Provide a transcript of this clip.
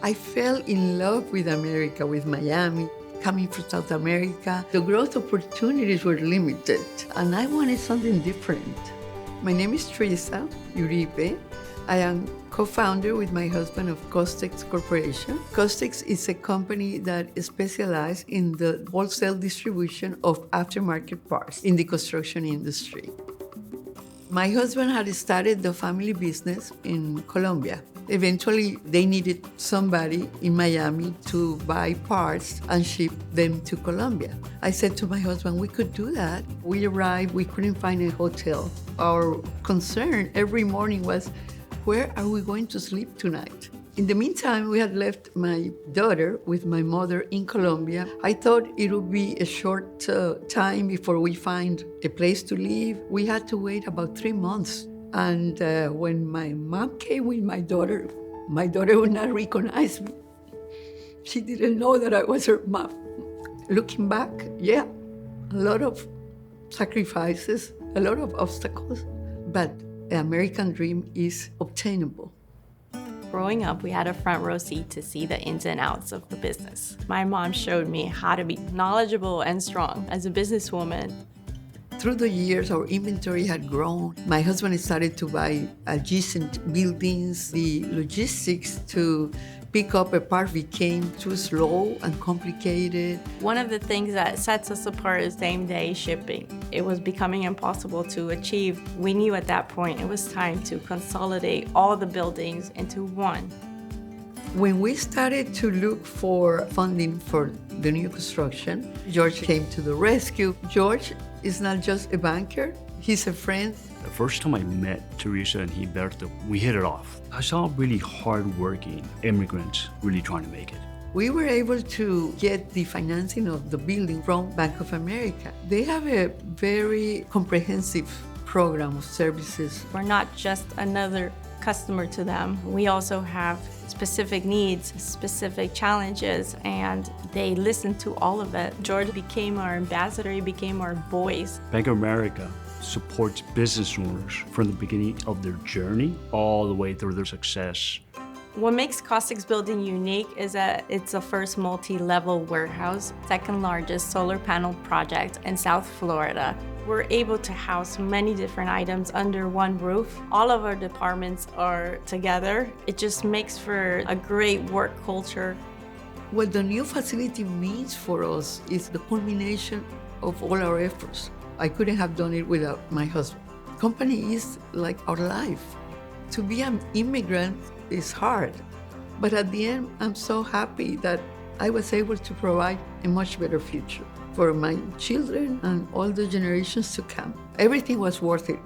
I fell in love with America, with Miami. Coming from South America, the growth opportunities were limited, and I wanted something different. My name is Teresa Uribe. I am co-founder with my husband of Costex Corporation. Costex is a company that specializes in the wholesale distribution of aftermarket parts in the construction industry. My husband had started the family business in Colombia. Eventually, they needed somebody in Miami to buy parts and ship them to Colombia. I said to my husband, we could do that. We arrived, we couldn't find a hotel. Our concern every morning was, where are we going to sleep tonight? In the meantime, we had left my daughter with my mother in Colombia. I thought it would be a short time before we find a place to live. We had to wait about 3 months. And when my mom came with my daughter would not recognize me. She didn't know that I was her mom. Looking back, yeah, a lot of sacrifices, a lot of obstacles, but the American dream is obtainable. Growing up, we had a front row seat to see the ins and outs of the business. My mom showed me how to be knowledgeable and strong as a businesswoman. Through the years, our inventory had grown. My husband started to buy adjacent buildings. The logistics to pick up a part became too slow and complicated. One of the things that sets us apart is same-day shipping. It was becoming impossible to achieve. We knew at that point it was time to consolidate all the buildings into one. When we started to look for funding for the new construction, George came to the rescue. George is not just a banker, he's a friend. The first time I met Teresa and Gilberto, we hit it off. I saw really hardworking immigrants really trying to make it. We were able to get the financing of the building from Bank of America. They have a very comprehensive program of services. We're not just another customer to them. We also have specific needs, specific challenges, and they listen to all of it. George became our ambassador, he became our voice. Bank of America supports business owners from the beginning of their journey all the way through their success. What makes Costex Building unique is that it's the first multi-level warehouse, second largest solar panel project in South Florida. We're able to house many different items under one roof. All of our departments are together. It just makes for a great work culture. What the new facility means for us is the culmination of all our efforts. I couldn't have done it without my husband. Company is like our life. To be an immigrant is hard, but at the end, I'm so happy that I was able to provide a much better future for my children and all the generations to come. Everything was worth it.